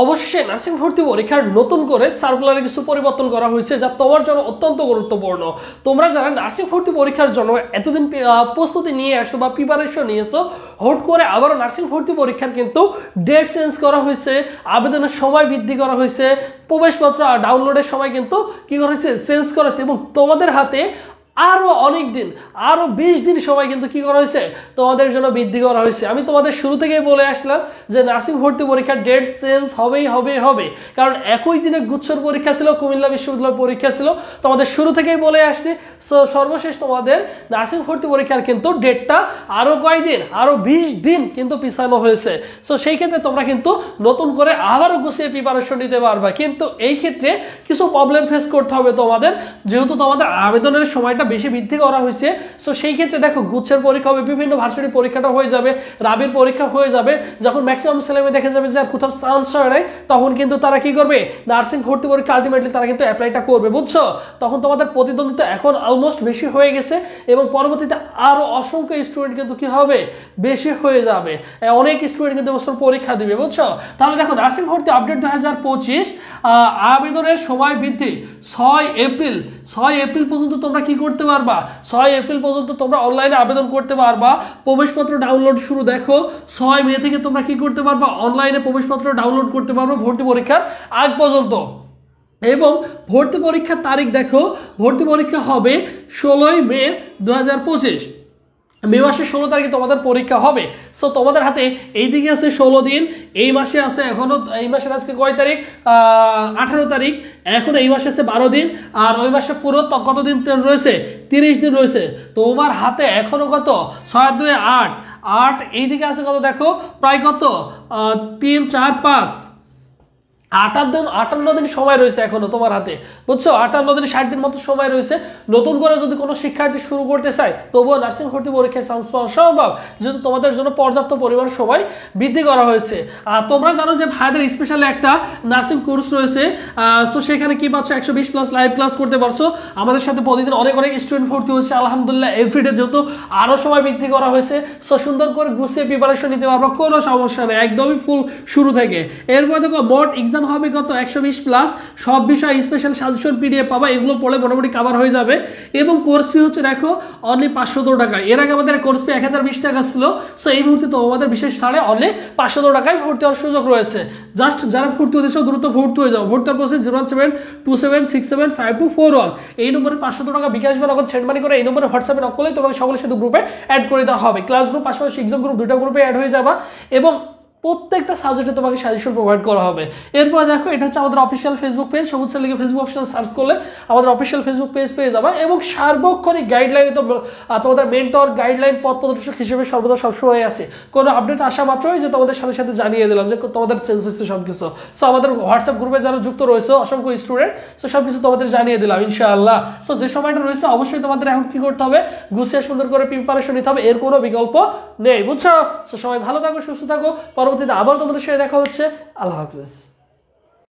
অবশ্যই নার্সিং ভর্তি পরীক্ষার নতুন করে সার্কুলারে কিছু পরিবর্তন করা হয়েছে যা তোমার জন্য অত্যন্ত গুরুত্বপূর্ণ। তোমরা যারা নার্সিং ভর্তি পরীক্ষার জন্য এতদিন প্রস্তুতি নিয়ে আসছো বা প্রিপারেশন নিয়েছো, হুট করে আবারও নার্সিং ভর্তি পরীক্ষার কিন্তু ডেট চেঞ্জ করা হয়েছে, আবেদনের সময় বৃদ্ধি করা হয়েছে, প্রবেশপত্র ডাউনলোডের সময় কিন্তু কি করা হয়েছে, চেঞ্জ করা হয়েছে এবং তোমাদের হাতে আরো অনেক দিন, আরো 20 দিন সময় কিন্তু কি করা হয়েছে, তোমাদের জন্য বৃদ্ধি করা হয়েছে। আমি তোমাদের শুরু থেকেই বলে আসলাম যে নার্সিং ভর্তি পরীক্ষার ডেট চেঞ্জ হবে, কারণ একই দিনে গুচ্ছর পরীক্ষা ছিল, কুমিল্লা বিশ্ববিদ্যালয়ের পরীক্ষা ছিল, তোমাদের শুরু থেকেই বলে আসছি। সো সর্বশেষ তোমাদের নার্সিং ভর্তি পরীক্ষার কিন্তু ডেটটা আরো কয়দিন, আরো 20 দিন কিন্তু পিছানো হয়েছে। সো সেই ক্ষেত্রে তোমরা কিন্তু নতুন করে আবারও গুছিয়ে প্রিপারেশন নিতে পারবা, কিন্তু এই ক্ষেত্রে কিছু প্রবলেম ফেস করতে হবে তোমাদের, যেহেতু তোমাদের আবেদনের সময়টা বেশি বৃদ্ধি করা হয়েছে। সো সেই ক্ষেত্রে দেখো গুচ্ছের পরীক্ষা হবে, বিভিন্ন ভার্সিটির পরীক্ষাটা হয়ে যাবে, রাবির পরীক্ষা হয়ে যাবে, যখন ম্যাক্সিমাম ছেলেমেয়ে দেখা যাবে যে আর কোথাও চান্স হয় নাই, তখন কিন্তু তারা কি করবে, নার্সিং ভর্তি পরীক্ষা আলটিমেটলি তারা কিন্তু অ্যাপ্লাইটা করবে, বুঝছো। তখন তোমাদের প্রতিদ্বন্দ্বিতা এখন অলমোস্ট বেশি হয়ে গেছে এবং পরবর্তীতে আরো অসংখ্য স্টুডেন্ট কিন্তু কি হবে, বেশি হয়ে যাবে, অনেক স্টুডেন্ট কিন্তু এবছর পরীক্ষা দিবে, বুঝছো। তাহলে দেখো নার্সিং ভর্তি আপডেট 2025 আবেদনের সময় বৃদ্ধি 6 এপ্রিল পর্যন্ত তোমরা কি করতে পারবা, 6 এপ্রিল পর্যন্ত তোমরা অনলাইনে আবেদন করতে পারবা। প্রবেশপত্র ডাউনলোড শুরু দেখো 6 মে থেকে তোমরা কি করতে পারবা, অনলাইনে প্রবেশপত্র ডাউনলোড করতে পারবা ভর্তি পরীক্ষার আগ পর্যন্ত। এবং ভর্তি পরীক্ষার তারিখ দেখো, ভর্তি পরীক্ষা হবে 16 মে 2025, মে মাসের 16 তারিখে তোমাদের পরীক্ষা হবে। সো তোমাদের হাতে এইদিকে আছে 16 দিন, এই মাসে আছে এখনো, এই মাসের আজকে কয় তারিখ, 18 তারিখ, এখন এই মাসে আছে 12 দিন, আর ওই মাসে পুরো কত দিন রয়েছে, 30 দিন রয়েছে। তোমার হাতে এখনো কত, 6 2 8, এইদিকে আছে কত দেখো, প্রায় কত 3 4 5 58 দিন সময় রয়েছে এখনো তোমার হাতে, বুঝছো। 58 দিন 60 দিন মতো সময় রয়েছে। নতুন করে যদি কোনো শিক্ষার্থী শুরু করতে চায় তবুও নার্সিং ভর্তি পরীক্ষায় চান্স পাওয়া সম্ভব, যেহেতু তোমাদের জন্য পর্যাপ্ত পরিমাণ সময় বৃদ্ধি করা হয়েছে। আর তোমরা জানো যে ভাইদের স্পেশালি একটা নার্সিং কোর্স রয়েছে, সো সেখানে কি পাচ্ছ, 120+ লাইভ ক্লাস করতে পারছো। আমাদের সাথে প্রতিদিন অনেক স্টুডেন্ট ভর্তি হচ্ছে আলহামদুলিল্লাহ, এভরিডে, যেহেতু আরো সময় বৃদ্ধি করা হয়েছে। সো সুন্দর করে গুছিয়ে প্রিপারেশন নিতে পারবো, কোনো সমস্যা নেই, একদমই ফুল শুরু থেকে। এরপর দেখো মোট এক্সাম হবে কত, 120+, সব বিষয় স্পেশাল সাজেশন পিডিএফ পাবা, এগুলো পড়লে মোটামুটি কভার হয়ে যাবে। এবং কোর্স ফি হচ্ছে দেখো অনলি 500 টাকা। এর আগে আমাদের কোর্স ফি 1020 টাকা ছিল। সো এই মুহূর্তে তো আমাদের বিশেষ ছাড়ে অনলি 500 টাকায় ভর্তি হওয়ার সুযোগ রয়েছে। জাস্ট যারা ভর্তি হতে চাও দ্রুত ভর্তি হয়ে যাও। ভর্তি হওয়ার প্রসেস 01727675241, এই নম্বরে 500 টাকা বিকাশ বা নগদ সেন্ড মানি করে এই নম্বরে হোয়াটসঅ্যাপে নক করলে তোমাকে সকলের সাথে গ্রুপে অ্যাড করে দেওয়া হবে। ক্লাস গ্রুপ পাশাপাশি এক্সাম গ্রুপ, দুটো গ্রুপে অ্যাড হয়ে যাবা এবং প্রত্যেকটা সাবজেক্টে তোমাকে সাজেশন প্রোভাইড করা হবে। এরপর দেখো এটা হচ্ছে আমাদের অফিসিয়াল ফেসবুক পেজ, সবুজ স্যার লিখে ফেসবুক অপশন সার্চ করলে আমাদের অফিসিয়াল ফেসবুক পেজ পেয়ে যাবা। এবং সার্বক্ষণিক গাইডলাইনে তো তোমাদের মেন্টর গাইডলাইন পথ প্রদর্শক হিসেবে সর্বদা সবসময় আছে। কোনো আপডেট আসা মাত্রই যে তোমাদের সাথে সাথে জানিয়ে দিলাম যে তোমাদের চেঞ্জ হচ্ছে সবকিছু। সো আমাদের হোয়াটসঅ্যাপ গ্রুপে যারা যুক্ত রয়েছে অসংখ্য স্টুডেন্ট, সো সবকিছু তোমাদের জানিয়ে দিলাম ইনশাআল্লাহ। সো যে সময়টা রয়েছে অবশ্যই তোমাদের এখন কি করতে হবে, গুছিয়ে সুন্দর করে প্রিপারেশন নিতে হবে, এর কোনো বিকল্প নেই, বুঝছো। সো সবাই ভালো থাকো, সুস্থ থাকো, পরবর্তীতে আবার তোমাদের সাথে দেখা হচ্ছে। আল্লাহ হাফিজ।